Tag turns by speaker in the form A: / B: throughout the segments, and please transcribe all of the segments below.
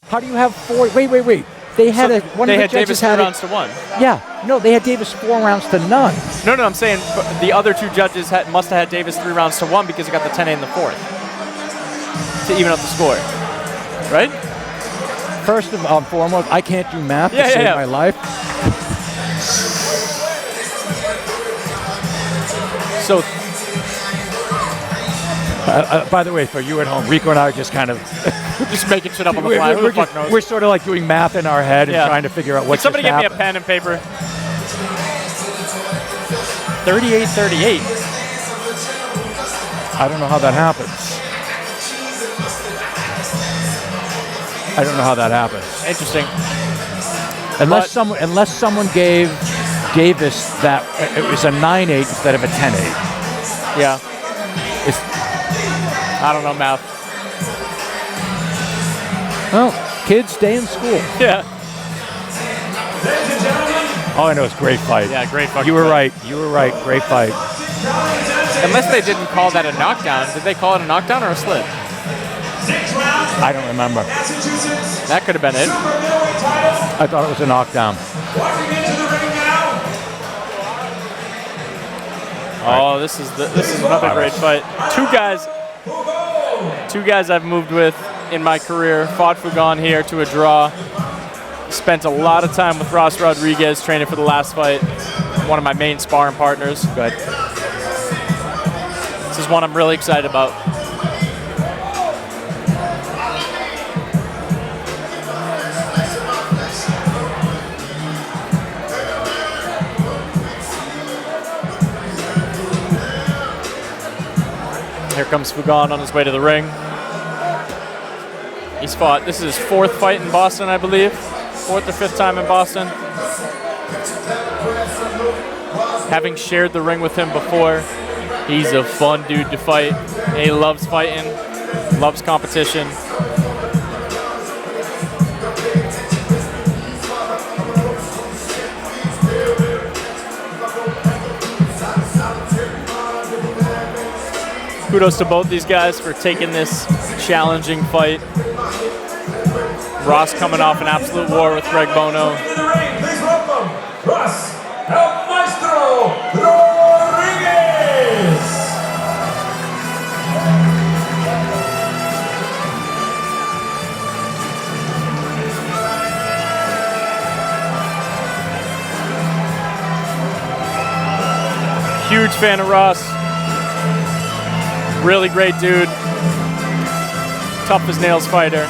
A: How do you have 4? Wait. They had one of the judges
B: Davis 3 rounds to 1.
A: Yeah, no, they had Davis 4 rounds to none.
B: No, I'm saying the other 2 judges must have had Davis 3 rounds to 1 because he got the 10-8 in the 4th to even up the score, right?
A: First and foremost, I can't do math to save my life.
B: So,
A: by the way, for you at home, Rico and I are just kind of
B: just making shit up on the fly. Who the fuck knows?
A: We're sort of like doing math in our head and trying to figure out what's
B: somebody give me a pen and paper. 38-38.
A: I don't know how that happens.
B: Interesting.
A: Unless someone gave Davis that it was a 9-8 instead of a 10-8.
B: Yeah. I don't know math.
A: Well, kids stay in school.
B: Yeah.
C: Ladies and gentlemen.
A: All I know is great fight.
B: Yeah, great fucking
A: You were
B: fight.
A: right. Great fight.
B: Unless they didn't call that a knockdown. Did they call it a knockdown or a slip?
C: 6 rounds.
A: I don't remember.
C: Massachusetts
B: That could have been it.
C: Super Middleweight Title.
A: I thought it was a knockdown.
C: Walking into the ring now.
B: Oh, this is another great fight. Two guys I've moved with in my career. Fought Fugon here to a draw. Spent a lot of time with Ross Rodriguez training for the last fight. One of my main sparring partners.
A: Good.
B: This is one I'm really excited about. Here comes Fugon on his way to the ring. He's fought, this is his 4th fight in Boston, I believe. 4th or 5th time in Boston. Having shared the ring with him before, he's a fun dude to fight. He loves fighting, loves competition. Kudos to both these guys for taking this challenging fight. Ross coming off an absolute war with Greg Bono.
C: Please welcome Ross El Maestro Rodriguez.
B: Huge fan of Ross. Really great dude. Tough as nails fighter.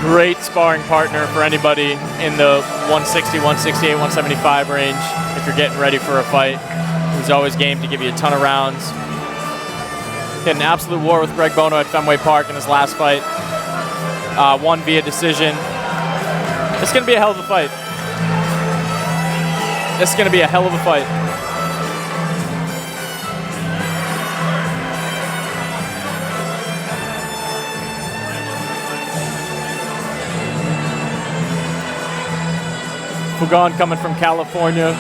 B: Great sparring partner for anybody in the 160, 168, 175 range if you're getting ready for a fight. He's always game to give you a ton of rounds. Hit an absolute war with Greg Bono at Fenway Park in his last fight. Won via decision. It's going to be a hell of a fight. This is going to be a hell of a fight. Fugon coming from California,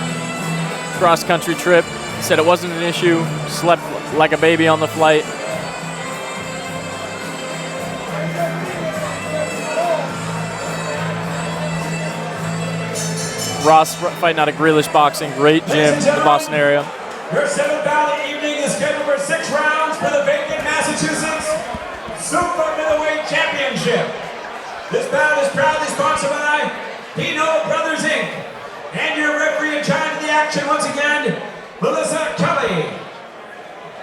B: cross-country trip. Said it wasn't an issue, slept like a baby on the flight. Ross fighting out of Grealish Boxing, great gym in the Boston area.
C: Your 7th bout of the evening is scheduled for 6 rounds for the vacant Massachusetts Super Middleweight Championship. This bout is proudly sponsored by Pino Brothers Inc. And your referee in charge of the action once again, Melissa Kelly.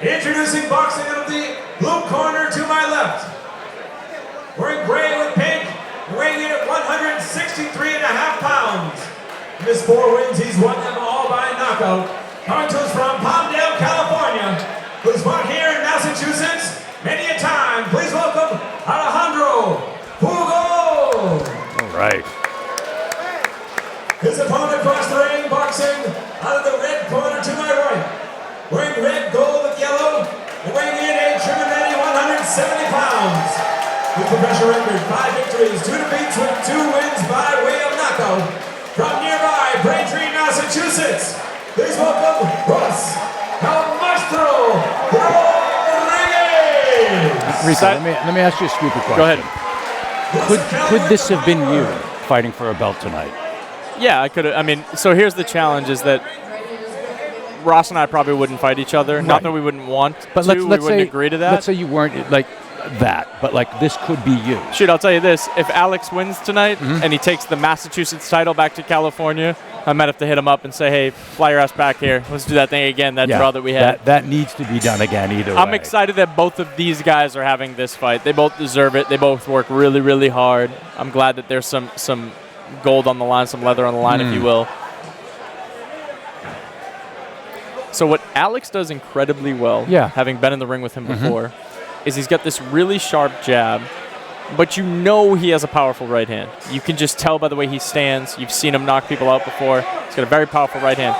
C: Introducing boxing out of the blue corner to my left. Wearing gray with pink, weighing in at 163.5 pounds. In his 4 wins, he's won them all by knockout. Coming to us from Palmdale, California, who's fought here in Massachusetts many a time. Please welcome Alejandro Fugon.
A: All right.
C: His opponent across the ring, boxing out of the red corner to my right. Wearing red, gold, and yellow, and weighing in a trim and ready 170 pounds. With professional record, 5 victories, 2 defeats, with 2 wins by way of knockout. From nearby Braintree, Massachusetts, please welcome Ross El Maestro Rodriguez.
A: Risa, let me ask you a stupid question.
B: Go ahead.
A: Could this have been you fighting for a belt tonight?
B: Yeah, I could have. I mean, so here's the challenge: is that Ross and I probably wouldn't fight each other. Right. Not that we wouldn't want
A: but
B: to.
A: Let's
B: we wouldn't
A: say,
B: agree to that.
A: Let's say you weren't like that, but like this could be you.
B: Shoot, I'll tell you this: if Alex wins tonight and he takes the Massachusetts title back to California, I might have to hit him up and say, "Hey, fly your ass back here. Let's do that thing again. That draw that we had."
A: That needs to be done again. Either way.
B: I'm excited that both of these guys are having this fight. They both deserve it. They both work really, really hard. I'm glad that there's some gold on the line, some leather on the line, if you will. So what Alex does incredibly well, having been in the ring with him before, is he's got this really sharp jab, but you know he has a powerful right hand. You can just tell by the way he stands. You've seen him knock people out before. He's got a very powerful right hand.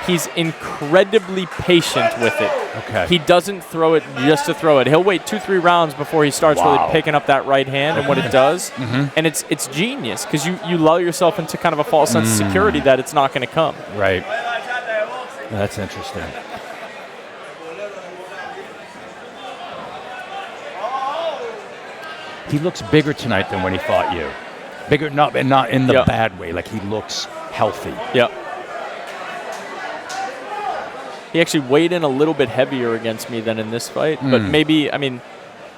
B: He's incredibly patient with it.
A: Okay.
B: He doesn't throw it just to throw it. He'll wait 2-3 rounds before he starts really picking up that right hand and what it does. And it's genius because you lull yourself into kind of a false sense of security that it's not going to come.
A: Right. That's interesting. He looks bigger tonight than when he fought you. Bigger, not in the bad way. Like he looks healthy.
B: Yep. He actually weighed in a little bit heavier against me than in this fight, but maybe, I mean,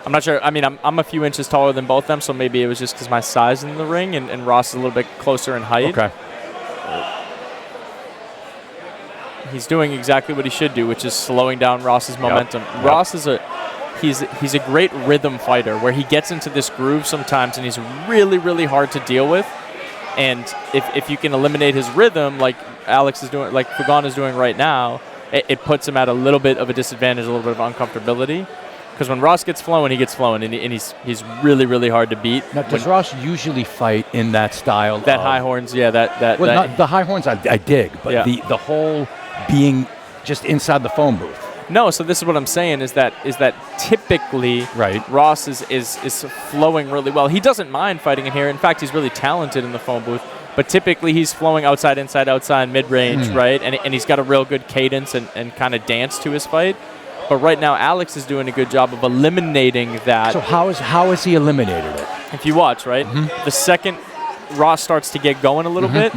B: I'm not sure. I mean, I'm a few inches taller than both of them, so maybe it was just because my size in the ring, and Ross is a little bit closer in height.
A: Okay.
B: He's doing exactly what he should do, which is slowing down Ross's momentum. Ross is he's a great rhythm fighter where he gets into this groove sometimes, and he's really, really hard to deal with. And if you can eliminate his rhythm, like Alex is doing, like Fugon is doing right now, it puts him at a little bit of a disadvantage, a little bit of uncomfortability. Because when Ross gets flowing, he gets flowing, and he's really, really hard to beat.
A: Now, does Ross usually fight in that style?
B: That high horns,
A: Well, not the high horns I dig, but the whole being just inside the phone booth.
B: No, so this is what I'm saying is that typically Ross is flowing really well. He doesn't mind fighting in here. In fact, he's really talented in the phone booth. But typically he's flowing outside, inside, outside, mid-range, right? And he's got a real good cadence and kind of dance to his fight. But right now, Alex is doing a good job of eliminating that.
A: So how has he eliminated it?
B: If you watch, right, the second Ross starts to get going a little bit,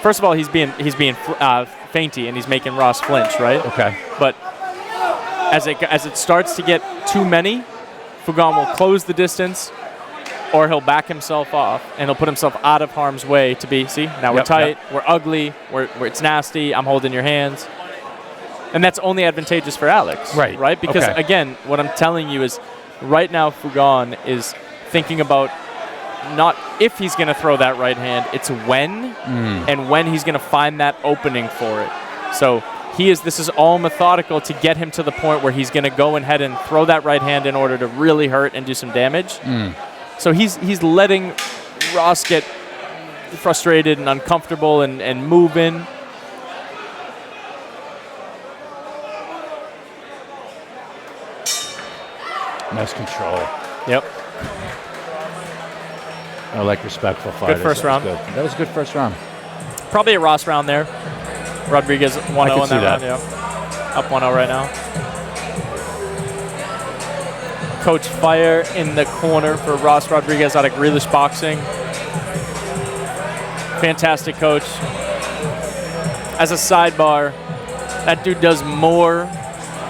B: first of all, he's being feinty and he's making Ross flinch, right?
A: Okay.
B: But as it starts to get too many, Fugon will close the distance, or he'll back himself off and he'll put himself out of harm's way to be. See, now we're tight, we're ugly, it's nasty. I'm holding your hands. And that's only advantageous for Alex, right? Because, again, what I'm telling you is right now Fugon is thinking about not if he's going to throw that right hand, it's when and when he's going to find that opening for it. So this is all methodical to get him to the point where he's going to go ahead and throw that right hand in order to really hurt and do some damage. So he's letting Ross get frustrated and uncomfortable and moving.
A: Nice control.
B: Yep.
A: I like respectful fighters.
B: Good first round.
A: That was a good first round.
B: Probably a Ross round there. Rodriguez 1-0 in that round. Yeah. Up 1-0 right now. Coach Fire in the corner for Ross Rodriguez out of Grealish Boxing. Fantastic coach. As a sidebar, that dude does more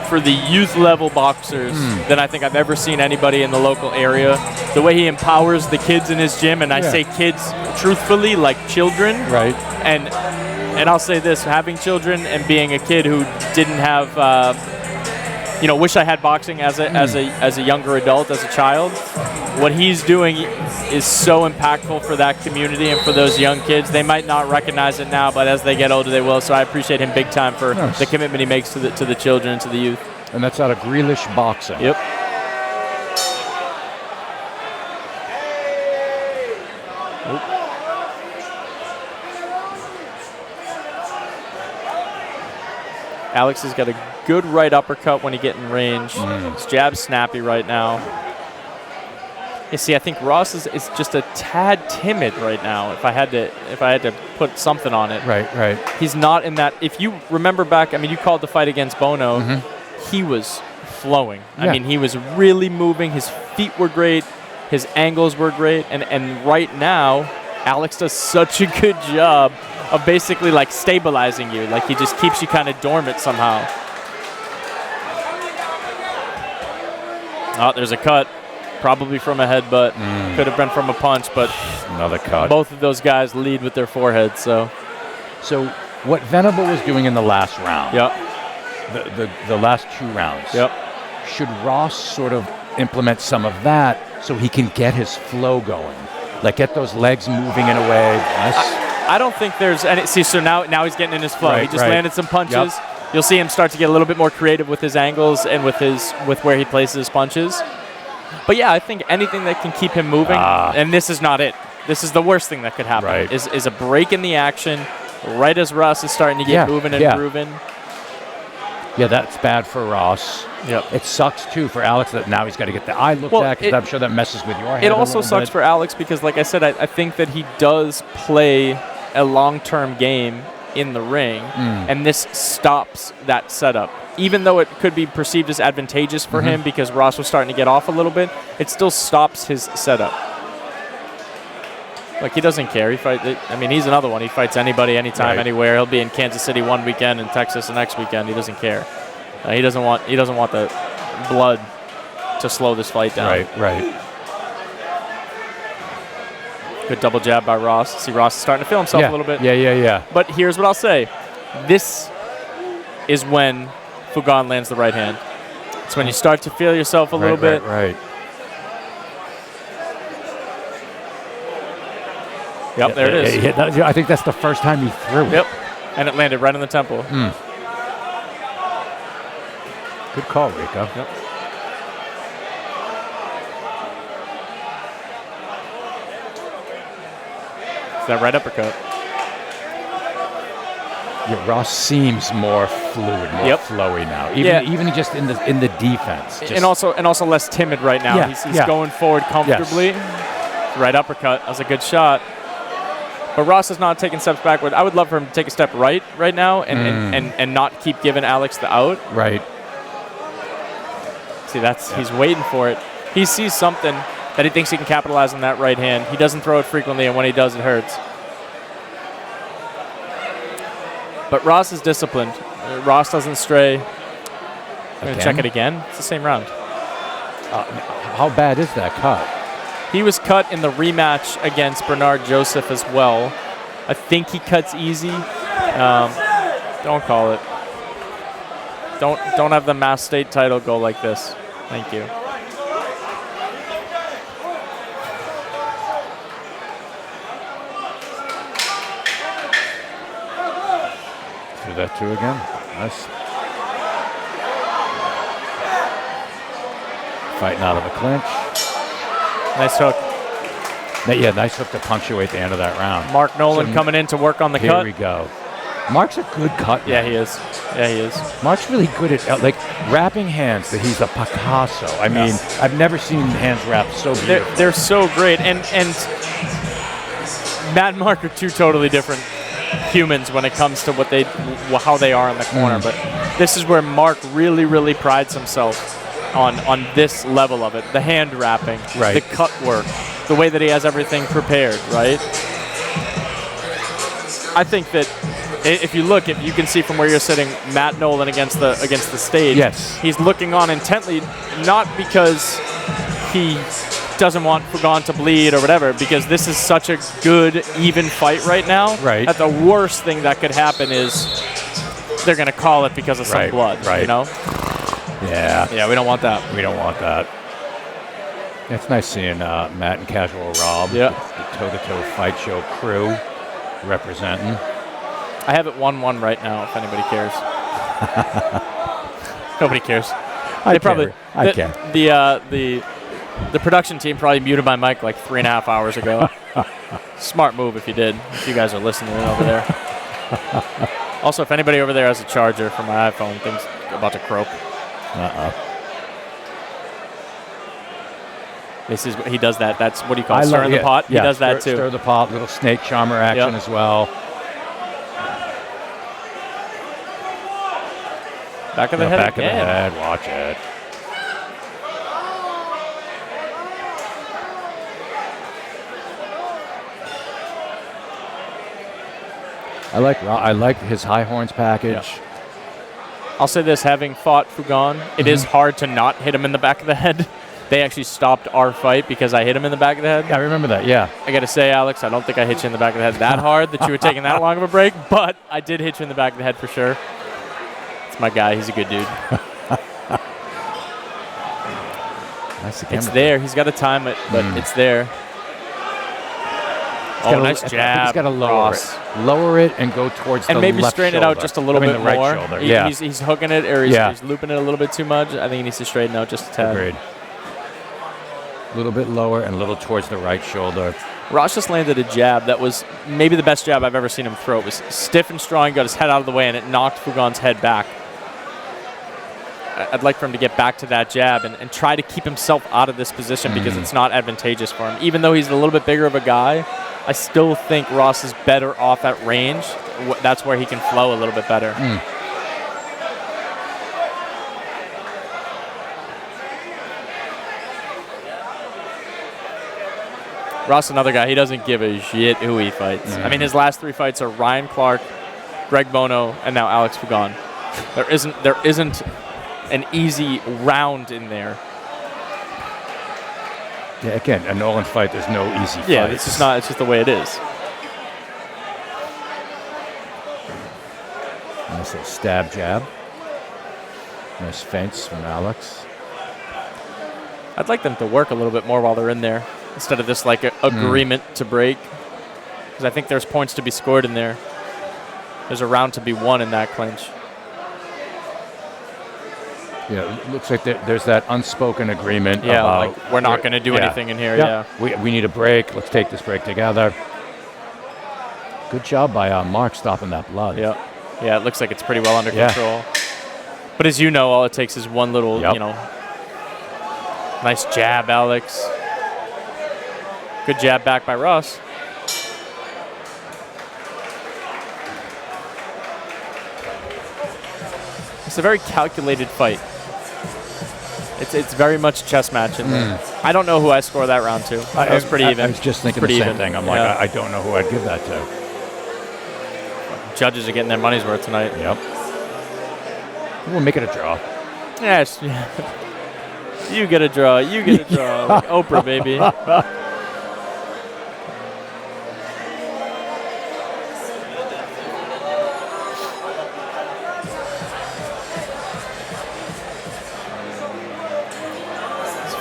B: for the youth level boxers than I think I've ever seen anybody in the local area. The way he empowers the kids in his gym, and I say kids truthfully, like children.
A: Right.
B: And I'll say this, having children and being a kid who didn't have, wish I had boxing as a younger adult, as a child, what he's doing is so impactful for that community and for those young kids. They might not recognize it now, but as they get older, they will. So I appreciate him big time for the commitment he makes to the children and to the youth.
A: And that's out of Grealish Boxing.
B: Yep. Alex has got a good right uppercut when he get in range. His jab's snappy right now. You see, I think Ross is just a tad timid right now. If I had to put something on it.
A: Right.
B: He's not in that. If you remember back, I mean, you called the fight against Bono. He was flowing. I mean, he was really moving. His feet were great. His angles were great. And right now, Alex does such a good job of basically like stabilizing you. Like he just keeps you kind of dormant somehow. Oh, there's a cut. Probably from a headbutt. Could have been from a punch, but
A: another cut.
B: Both of those guys lead with their foreheads. So
A: what Venable was doing in the last round, the last 2 rounds, should Ross sort of implement some of that so he can get his flow going? Like get those legs moving in a way.
B: I don't think there's any. See, so now he's getting in his flow. He just landed some punches.
A: Yep.
B: You'll see him start to get a little bit more creative with his angles and with where he places his punches. But yeah, I think anything that can keep him moving, and this is not it. This is the worst thing that could happen, is a break in the action right as Ross is starting to get moving and grooving.
A: Yeah, that's bad for Ross.
B: Yep.
A: It sucks, too, for Alex that now he's got to get the eye looked at, because I'm sure that messes with your head.
B: It also sucks for Alex because, like I said, I think that he does play a long-term game in the ring, and this stops that setup. Even though it could be perceived as advantageous for him because Ross was starting to get off a little bit, it still stops his setup. Like, he doesn't care. He's another one. He fights anybody, anytime, anywhere. He'll be in Kansas City one weekend and Texas the next weekend. He doesn't care. He doesn't want the blood to slow this fight down.
A: Right.
B: Good double jab by Ross. See, Ross is starting to feel himself a little bit.
A: Yeah.
B: But here's what I'll say. This is when Fugon lands the right hand. It's when you start to feel yourself a little bit.
A: Right.
B: Yep, there it is.
A: I think that's the first time he threw it.
B: Yep, and it landed right in the temple.
A: Good call, Rico.
B: Yep. It's that right uppercut.
A: Yeah, Ross seems more fluid, more flowy now. Even just in the defense.
B: And also less timid right now. He's going forward comfortably.
A: Yes.
B: Right uppercut. That was a good shot. But Ross is not taking steps backward. I would love for him to take a step right now and not keep giving Alex the out.
A: Right.
B: See, he's waiting for it. He sees something that he thinks he can capitalize on that right hand. He doesn't throw it frequently, and when he does, it hurts. But Ross is disciplined. Ross doesn't stray. I'm going to check it again. It's the same round.
A: How bad is that cut?
B: He was cut in the rematch against Bernard Joseph as well. I think he cuts easy. Don't call it. Don't have the Mass State title go like this. Thank you.
A: Do that too again. Nice. Fighting out of the clinch.
B: Nice hook.
A: Nice hook to punctuate the end of that round.
B: Mark Nolan coming in to work on the cut.
A: Here we go. Mark's a good cut.
B: Yeah, he is.
A: Mark's really good at wrapping hands. That he's a Picasso. I mean, I've never seen hands wrapped so beautiful.
B: They're so great. And Matt and Mark are two totally different humans when it comes to how they are in the corner. But this is where Mark really, really prides himself on this level of it. The hand wrapping, the cut work, the way that he has everything prepared, right? I think that if you can see from where you're sitting, Matt Nolan against the stage.
A: Yes.
B: He's looking on intently, not because he doesn't want Fugon to bleed or whatever, because this is such a good, even fight right now.
A: Right.
B: That the worst thing that could happen is they're going to call it because of some blood, you know? Yeah, we don't want that.
A: It's nice seeing Matt and Casual Rob, the toe-to-toe fight show crew representing.
B: I have it 1-1 right now, if anybody cares. Nobody cares.
A: I care.
B: The production team probably muted my mic like 3.5 hours ago. Smart move if you did, if you guys are listening over there. Also, if anybody over there has a charger for my iPhone, things about to croak. This is he does that. That's what do you call it? Stir in the pot. He does that too.
A: Stir the pot, little snake charmer action as well.
B: Back of the head.
A: Back of the head. Watch it. I like his high horns package.
B: Yeah. I'll say this, having fought Fugon, it is hard to not hit him in the back of the head. They actually stopped our fight because I hit him in the back of the head.
A: Yeah, I remember that, yeah.
B: I got to say, Alex, I don't think I hit you in the back of the head that hard that you were taking that long of a break, but I did hit you in the back of the head for sure. It's my guy. He's a good dude.
A: Nice
B: it's there. He's got to time it, but it's there. Nice jab.
A: He's got to lower it. Lower it and go towards the left shoulder.
B: And maybe straighten it out just a little bit
A: right
B: more.
A: Shoulder. Yeah.
B: He's hooking it or he's looping it a little bit too much. I think he needs to straighten out just a tad.
A: Agreed. A little bit lower and a little towards the right shoulder.
B: Ross just landed a jab that was maybe the best jab I've ever seen him throw. It was stiff and strong, got his head out of the way, and it knocked Fugon's head back. I'd like for him to get back to that jab and try to keep himself out of this position because it's not advantageous for him. Even though he's a little bit bigger of a guy, I still think Ross is better off at range. That's where he can flow a little bit better. Ross, another guy, he doesn't give a shit who he fights. I mean, his last 3 fights are Ryan Clark, Greg Bono, and now Alex Fugon. There isn't an easy round in there.
A: Yeah, again, a Nolan fight, there's no easy fight.
B: Yeah, it's just the way it is.
A: Nice little stab jab. Nice feints from Alex.
B: I'd like them to work a little bit more while they're in there instead of this like agreement to break, because I think there's points to be scored in there. There's a round to be won in that clinch.
A: Yeah, it looks like there's that unspoken agreement.
B: Yeah,
A: about
B: like we're not going to do anything in here. Yeah.
A: We need a break. Let's take this break together. Good job by Mark stopping that blood.
B: Yeah. Yeah, it looks like it's pretty well under control. But as you know, all it takes is one little, nice jab, Alex. Good jab back by Ross. It's a very calculated fight. It's very much a chess match in there. I don't know who I score that round to. That was pretty even.
A: I was just thinking the same thing. I'm like, I don't know who I'd give that to.
B: Judges are getting their money's worth tonight.
A: Yep. We'll make it a draw.
B: Yes. You get a draw. You get a draw. Like Oprah, baby.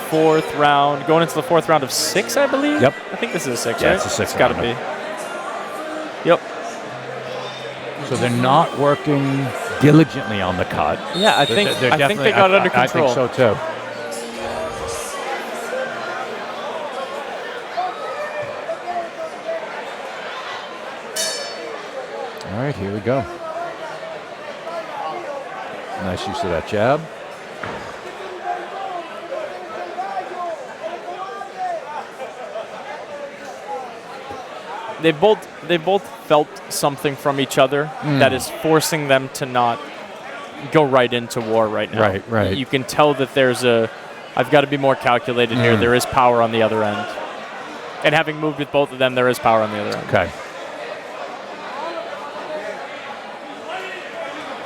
B: Fourth round, going into the fourth round of 6, I believe.
A: Yep.
B: I think this is a 6.
A: Yeah,
B: right?
A: it's a 6.
B: It's got to be. Yep.
A: So they're not working diligently on the cut.
B: Yeah, I think they got it under control.
A: I think so too. All right, here we go. Nice use of that jab.
B: They both felt something from each other that is forcing them to not go right into war right now.
A: Right.
B: You can tell that there's I've got to be more calculated here. There is power on the other end. And having moved with both of them, there is power on the other end.
A: Okay.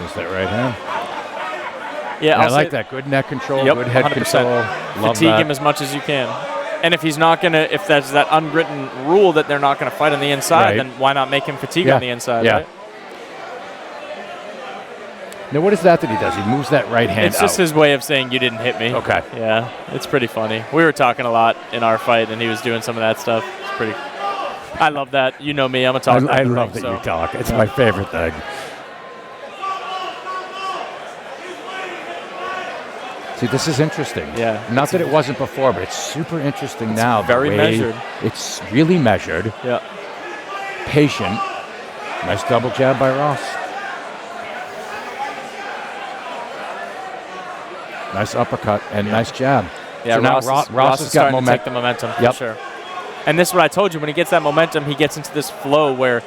A: Is that right hand?
B: Yeah,
A: I like that. Good neck control, good head 100%. Control. Love
B: Fatigue
A: that.
B: him as much as you can. And if he's not gonna, if there's that unwritten rule that they're not gonna fight on the inside, then why not make him fatigue on the inside?
A: Yeah.
B: Right?
A: Now, what is that he does? He moves that right hand
B: It's just his way of saying you didn't hit me.
A: Okay.
B: Yeah, it's pretty funny. We were talking a lot in our fight, and he was doing some of that stuff. It's pretty. I love that. You know me. I'm a talker.
A: I love that you talk. It's my favorite thing. See, this is interesting.
B: Yeah.
A: Not that it wasn't before, but it's super interesting now.
B: Very measured.
A: It's really measured.
B: Yeah.
A: Patient. Nice double jab by Ross. Nice uppercut and nice jab.
B: Yeah,
A: so
B: Ross
A: has
B: is
A: got
B: starting to take the momentum for sure. And this is what I told you. When he gets that momentum, he gets into this flow where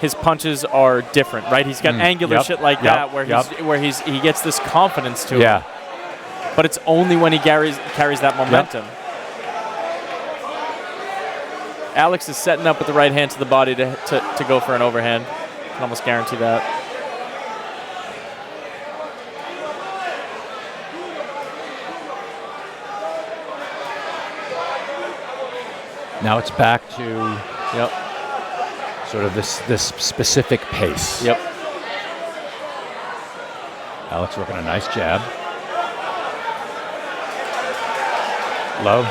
B: his punches are different, right? He's got angular shit like that where he gets this confidence to it. But it's only when he carries that momentum. Alex is setting up with the right hand to the body to go for an overhand. can almost guarantee that.
A: Now it's back to sort of this specific pace.
B: Yep.
A: Alex working a nice jab. Low.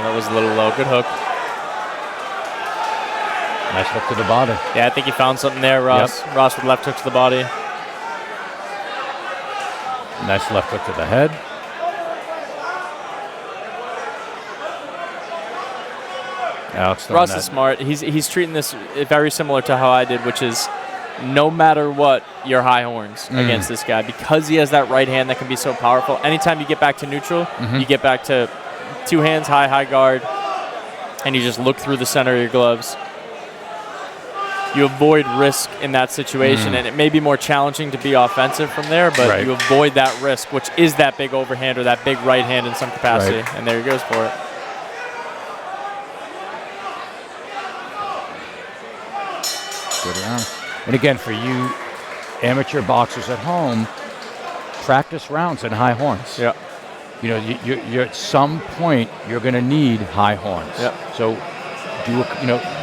B: That was a little low. Good hook.
A: Nice hook to the body.
B: Yeah, I think he found something there, Ross. Yep. Ross with left hook to the body.
A: Nice left hook to the head. Alex
B: Ross is smart. He's treating this very similar to how I did, which is no matter what, you're high horns against this guy because he has that right hand that can be so powerful. Anytime you get back to neutral, you get back to 2 hands, high guard, and you just look through the center of your gloves. You avoid risk in that situation, and it may be more challenging to be offensive from there, but you avoid that risk, which is that big overhand or that big right hand in some capacity, and there he goes for it.
A: Good round. And again, for you amateur boxers at home, practice rounds in high horns.
B: Yeah.
A: You know, you're at some point you're going to need high horns.
B: Yeah.
A: So,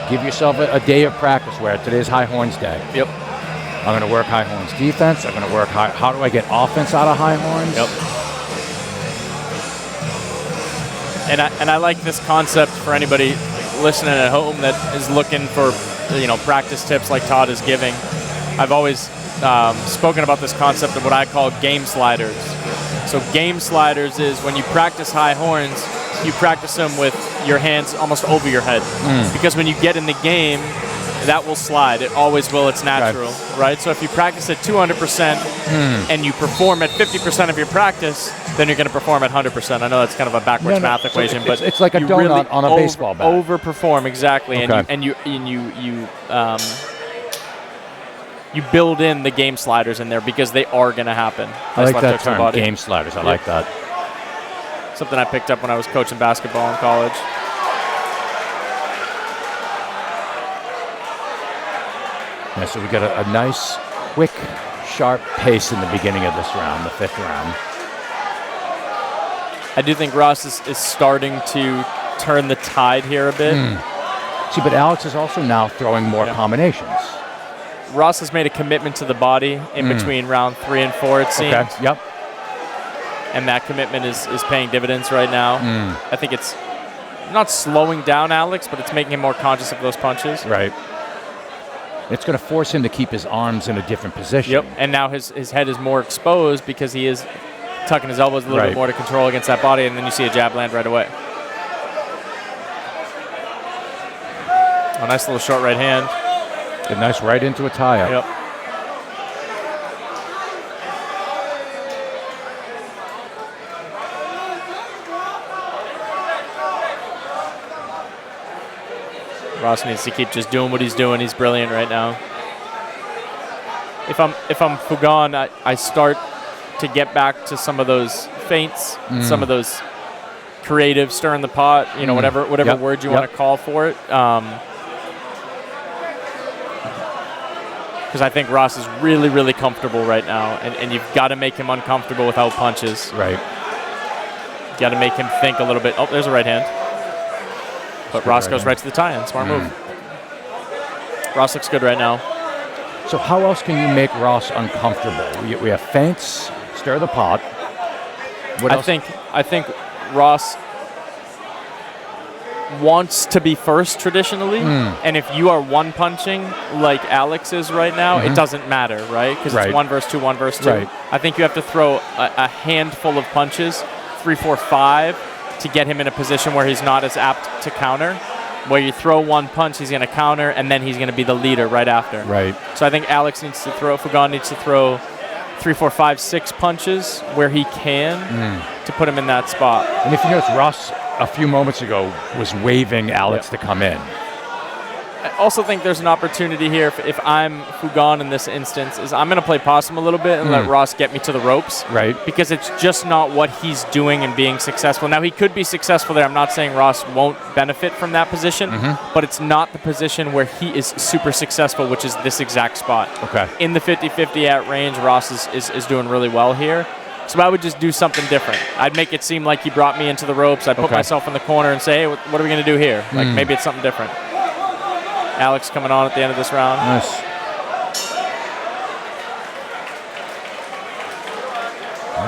A: give yourself a day of practice where today's high horns day.
B: Yep.
A: I'm going to work high horns defense. I'm going to work how do I get offense out of high horns?
B: Yep. And I like this concept for anybody listening at home that is looking for practice tips like Todd is giving. I've always spoken about this concept of what I call game sliders. So game sliders is when you practice high horns, you practice them with your hands almost over your head. Because when you get in the game, that will slide. It always will. It's natural, right? So if you practice at 200% and you perform at 50% of your practice, then you're going to perform at 100%. I know that's kind of a backwards math equation, but
A: it's like a donut really on a baseball bat.
B: Overperform, exactly, and you build in the game sliders in there because they are going to happen.
A: I like that term, game sliders. I like that.
B: Something I picked up when I was coaching basketball in college.
A: Yeah, so we got a nice, quick, sharp pace in the beginning of this round, the 5th round.
B: I do think Ross is starting to turn the tide here a bit.
A: See, but Alex is also now throwing more combinations.
B: Ross has made a commitment to the body in between round 3 and 4, it seems.
A: Okay. Yep.
B: And that commitment is paying dividends right now. I think it's not slowing down Alex, but it's making him more conscious of those punches.
A: Right. It's going to force him to keep his arms in a different position.
B: Yep. And now his head is more exposed because he is tucking his elbows a little bit more to control against that body, and then you see a jab land right away. A nice little short right hand.
A: A nice right into a tie-up.
B: Yep. Ross needs to keep just doing what he's doing. He's brilliant right now. If I'm Fugon, I start to get back to some of those feints, some of those creative stir in the pot, whatever word you want to call for it. Because I think Ross is really, really comfortable right now, and you've got to make him uncomfortable without punches.
A: Right.
B: Got to make him think a little bit. Oh, there's a right hand. But Ross goes right to the tie-in. Smart move. Ross looks good right now.
A: So how else can you make Ross uncomfortable? We have feints, stir the pot. What else?
B: I think Ross wants to be first traditionally, and if you are one punching like Alex is right now, it doesn't matter, right? Because it's 1 versus 2, 1 versus 2.
A: Right.
B: I think you have to throw a handful of punches, 3, 4, 5, to get him in a position where he's not as apt to counter. Where you throw one punch, he's going to counter, and then he's going to be the leader right after.
A: Right.
B: So I think Alex needs to throw, Fugon needs to throw 3, 4, 5, 6 punches where he can to put him in that spot.
A: And if you notice, Ross a few moments ago was waving Alex to come in.
B: also think there's an opportunity here if I'm Fugon in this instance, is I'm going to play possum a little bit and let Ross get me to the ropes.
A: Right.
B: Because it's just not what he's doing and being successful. Now, he could be successful there. I'm not saying Ross won't benefit from that position, but it's not the position where he is super successful, which is this exact spot.
A: Okay.
B: In the 50-50 at range, Ross is doing really well here. So I would just do something different. I'd make it seem like he brought me into the ropes. I'd put myself in the corner and say, hey, what are we going to do here? Like, maybe it's something different. Alex coming on at the end of this round.
A: Nice.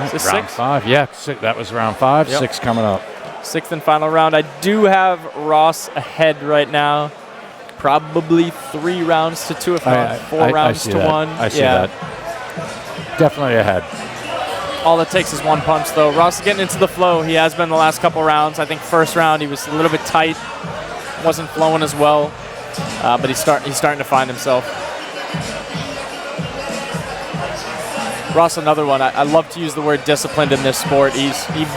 B: Is this
A: round
B: 6?
A: 5. Yeah, that was round 5.
B: Yep.
A: 6 coming up.
B: 6th and final round. I do have Ross ahead right now. Probably 3 rounds to 2, if not 4 rounds to 1.
A: I see that. Definitely ahead.
B: All it takes is one punch, though. Ross is getting into the flow. He has been the last couple rounds. I think first round he was a little bit tight. Wasn't flowing as well. But he's starting to find himself. Ross, another one. I love to use the word disciplined in this sport. He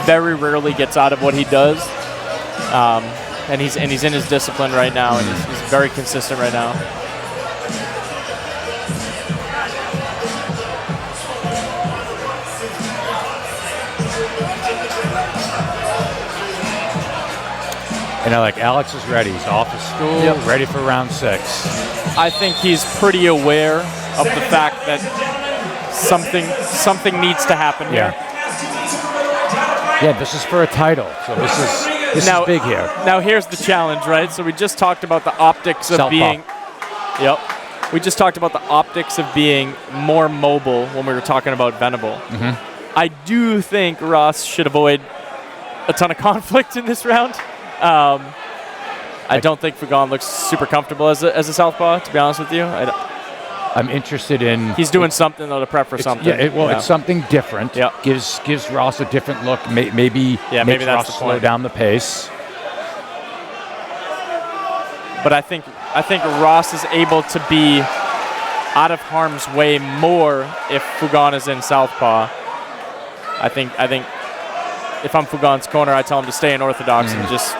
B: very rarely gets out of what he does, and he's in his discipline right now, and he's very consistent right now.
A: You know, like Alex is ready. He's off his stool, ready for round 6.
B: I think he's pretty aware of the fact that something needs to happen here.
A: Yeah, this is for a title, so this is big here.
B: Now here's the challenge, right? So we just talked about the optics of being. Yep. We just talked about the optics of being more mobile when we were talking about Venable. I do think Ross should avoid a ton of conflict in this round. I don't think Fugon looks super comfortable as a southpaw, to be honest with you.
A: I'm interested in...
B: He's doing something, though, to prep for something.
A: It's something different. Gives Ross a different look. Maybe makes Ross slow down the pace.
B: But I think Ross is able to be out of harm's way more if Fugon is in southpaw. I think if I'm Fugon's corner, I tell him to stay in orthodox and just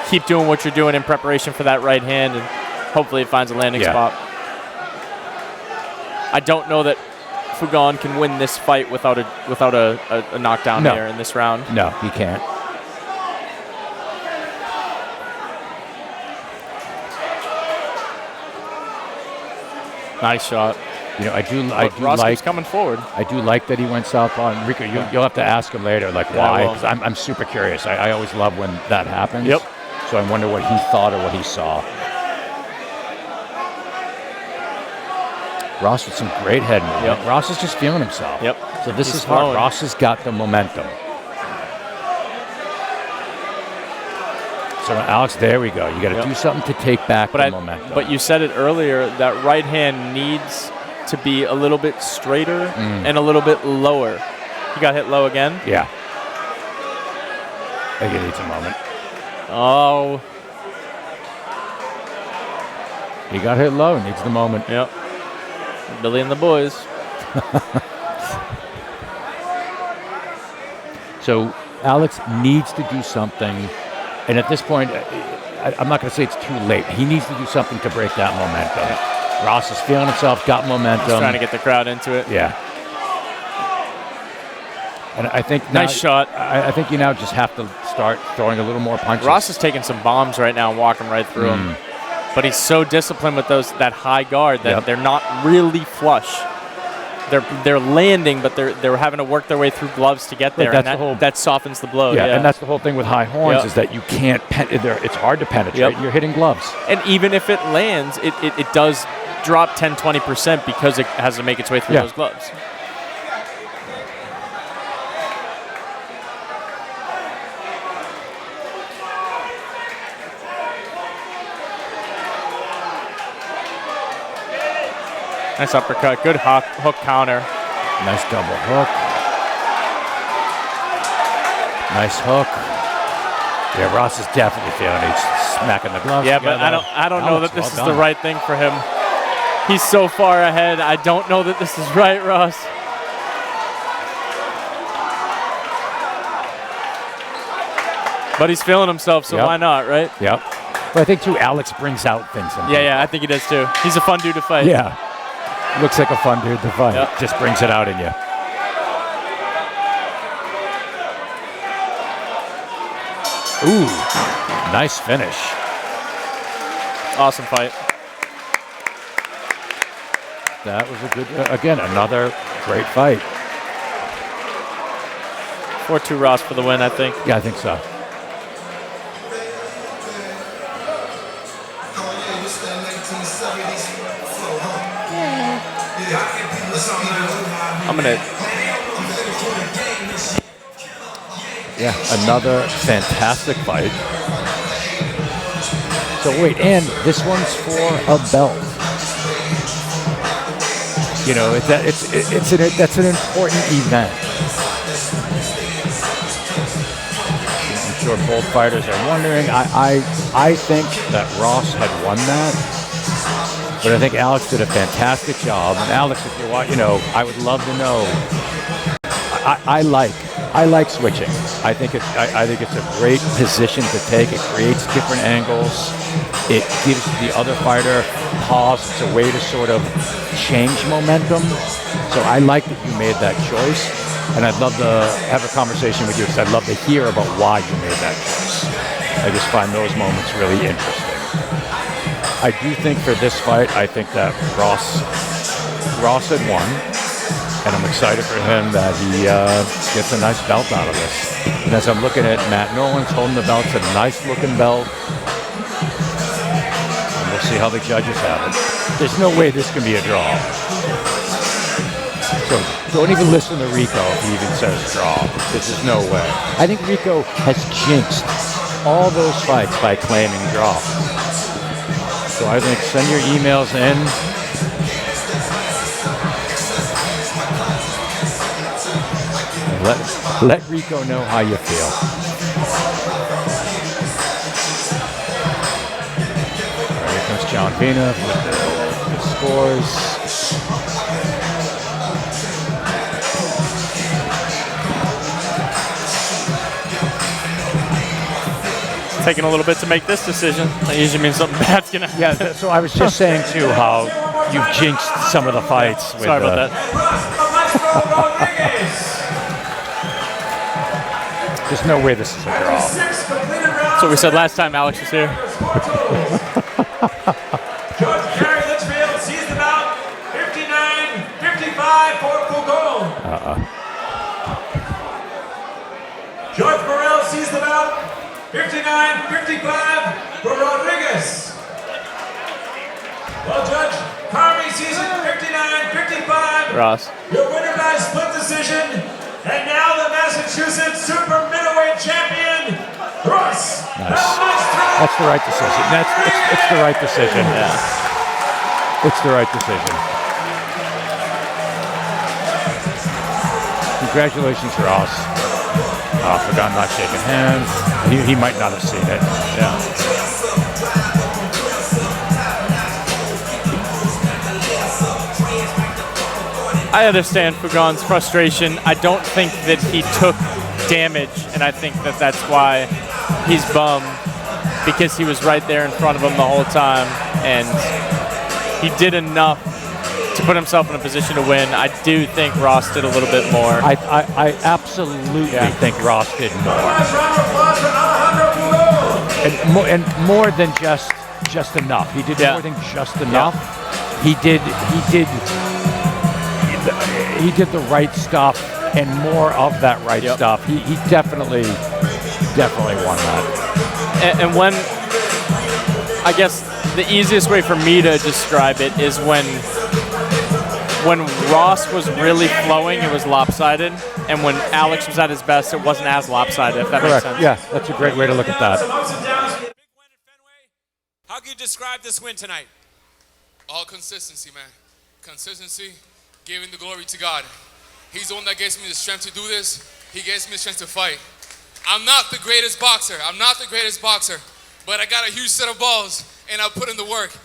B: keep doing what you're doing in preparation for that right hand, and hopefully it finds a landing spot. I don't know that Fugon can win this fight without a knockdown here in this round.
A: No, he can't.
B: Nice shot.
A: You know, I do
B: Ross
A: like
B: keeps coming forward.
A: I do like that he went southpaw. And Rico, you'll have to ask him later, like why? 'Cause I'm super curious. I always love when that happens.
B: Yep.
A: So I wonder what he thought or what he saw. Ross with some great head movement.
B: Yep.
A: Ross is just feeling himself.
B: Yep.
A: So this
B: He's
A: is hard.
B: flowing.
A: Ross has got the momentum. So Alex, there we go. You got to do something to take back the momentum.
B: But you said it earlier, that right hand needs to be a little bit straighter and a little bit lower. He got hit low again?
A: Yeah. I think it needs a moment.
B: Oh.
A: He got hit low. Needs the moment.
B: Yep. Billy and the boys.
A: So Alex needs to do something. And at this point, I'm not going to say it's too late. He needs to do something to break that momentum. Yeah. Ross is feeling himself, got momentum.
B: He's trying to get the crowd into it.
A: Yeah. And I think
B: nice shot.
A: I think you now just have to start throwing a little more punches.
B: Ross is taking some bombs right now and walking right through them. But he's so disciplined with that high guard that they're not really flush. They're landing, but they're having to work their way through gloves to get there, and that softens the blow.
A: Yeah, and that's the whole thing with high horns is that you can't. It's hard to penetrate. And you're hitting gloves.
B: And even if it lands, it does drop 10-20% because it has to make its way through those gloves. Nice uppercut. Good hook counter.
A: Nice double hook. Nice hook. Yeah, Ross is definitely feeling it. He's smacking the gloves.
B: Yeah, but I don't know that this is the right thing for him. He's so far ahead. I don't know that this is right, Ross. But he's feeling himself, so why not, right?
A: Yep. But I think, too, Alex brings out things in him.
B: Yeah, I think he does, too. He's a fun dude to fight.
A: Yeah. Looks like a fun dude to fight.
B: Yep.
A: Just brings it out in you. Ooh, nice finish.
B: Awesome fight.
A: That was a good, again, another great fight.
B: 4-2 Ross for the win, I think.
A: Yeah, I think so.
B: I'm going to...
A: Yeah, another fantastic fight. So wait, and this one's for a belt. You know, that's an important event. I'm sure both fighters are wondering. I think that Ross had won that, but I think Alex did a fantastic job. And Alex, if you're watching, I would love to know. I like switching. I think it's a great position to take. It creates different angles. It gives the other fighter pause. It's a way to sort of change momentum. So I like that you made that choice, and I'd love to have a conversation with you because I'd love to hear about why you made that choice. I just find those moments really interesting. I do think for this fight, I think that Ross had won. And I'm excited for him that he gets a nice belt out of this. And as I'm looking at Matt Nolan's holding the belt, it's a nice-looking belt. And we'll see how the judges have it. There's no way this can be a draw. So don't even listen to Rico if he even says draw. This is no way. I think Rico has jinxed all those fights by claiming draw. So I think send your emails in. Let Rico know how you feel. All right, here comes John Pena with the scores.
B: Taking a little bit to make this decision. That usually means something bad's going to happen.
A: Yeah, so I was just saying, too, how you've jinxed some of the fights.
B: Sorry about that.
A: There's no way this is a draw.
B: That's what we said last time Alex was here.
C: George Carey Litchfield sees the bout 59-55 for Fugon. George Burrell sees the bout 59-55 for Rodriguez. Well, Judge Carney sees it 59-55.
B: Ross.
C: Your winner by split decision. And now the Massachusetts Super Middleweight Champion, Ross.
A: Nice. That's the right decision. It's the right decision.
B: Yeah.
A: It's the right decision. Congratulations, Ross. I forgot not shaking hands. He might not have seen it. Yeah.
B: I understand Fugon's frustration. I don't think that he took damage, and I think that that's why he's bummed, because he was right there in front of him the whole time, and he did enough to put himself in a position to win. I do think Ross did a little bit more.
A: I absolutely think Ross did more. And more than just enough. He did more than just enough. He did the right stuff and more of that right stuff. He definitely won that.
B: And when, I guess the easiest way for me to describe it is when Ross was really flowing, it was lopsided, and when Alex was at his best, it wasn't as lopsided, if that makes sense.
A: Yeah, that's a great way to look at that.
C: How can you describe this win tonight?
D: All consistency, man. Consistency, giving the glory to God. He's the one that gives me the strength to do this. He gives me the strength to fight. I'm not the greatest boxer. But I got a huge set of balls, and I put in the work.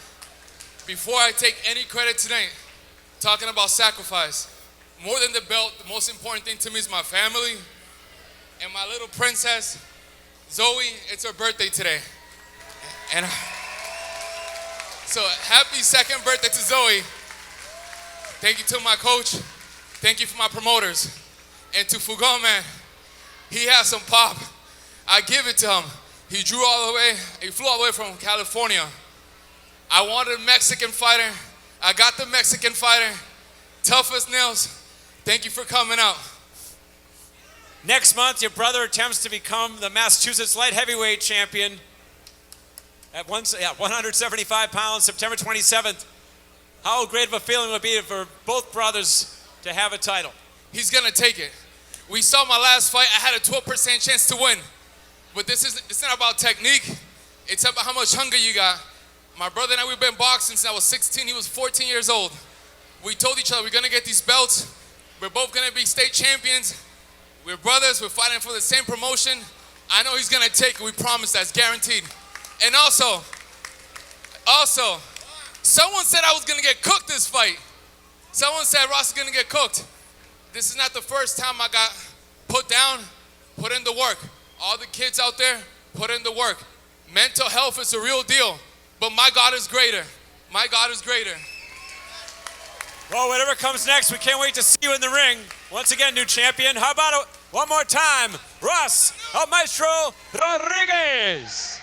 D: Before I take any credit tonight, talking about sacrifice, more than the belt, the most important thing to me is my family and my little princess, Zoe. It's her birthday today. And so happy second birthday to Zoe. Thank you to my coach. Thank you for my promoters. And to Fugon, man, he has some pop. I give it to him. He drew all the way, he flew all the way from California. I wanted a Mexican fighter. I got the Mexican fighter. Tough as nails. Thank you for coming out.
C: Next month, your brother attempts to become the Massachusetts light heavyweight champion at 175 pounds, September 27th. How great of a feeling would it be for both brothers to have a title?
D: He's gonna take it. We saw my last fight, I had a 12% chance to win. But it's not about technique, it's about how much hunger you got. My brother and I, we've been boxing since I was 16, he was 14 years old. We told each other we're gonna get these belts, we're both gonna be state champions. We're brothers, we're fighting for the same promotion. I know he's gonna take it, we promise, that's guaranteed. And also, someone said I was gonna get cooked this fight. Someone said Ross is gonna get cooked. This is not the first time I got put down, put in the work. All the kids out there, put in the work. Mental health is a real deal, but my God is greater. My God is greater.
C: Well, whatever comes next, we can't wait to see you in the ring. Once again, new champion. How about one more time, Ross El Maestro Rodriguez.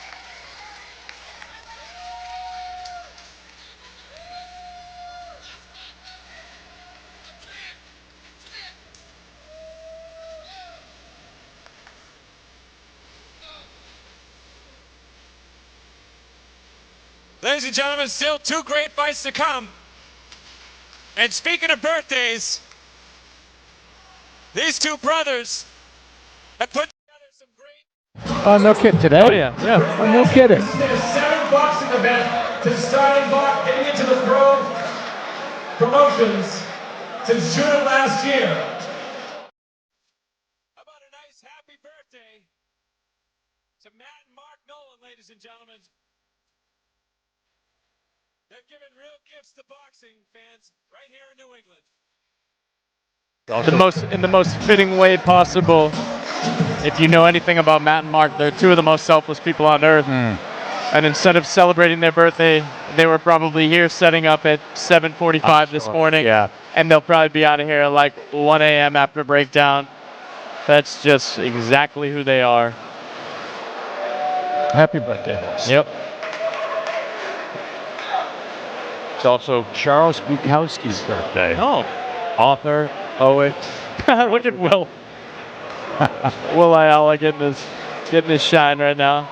C: Ladies and gentlemen, still two great fights to come. And speaking of birthdays, these two brothers have put together some great...
A: Oh, no kid today?
B: Oh, yeah.
A: Oh, no kidding.
C: This is their seventh boxing event to start getting into the pro promotions since June of last year. How about a nice happy birthday to Matt and Mark Nolan, ladies and gentlemen. They've given real gifts to boxing fans right here in New England.
B: In the most fitting way possible. If you know anything about Matt and Mark, they're two of the most selfless people on earth. And instead of celebrating their birthday, they were probably here setting up at 7:45 this morning.
A: Yeah.
B: And they'll probably be out of here at like 1 a.m. after breakdown. That's just exactly who they are.
A: Happy birthday, boss.
B: Yep.
A: It's also Charles Bukowski's birthday.
B: Oh.
A: Author, poet.
B: Look at Will. Will Ayala getting his shine right now.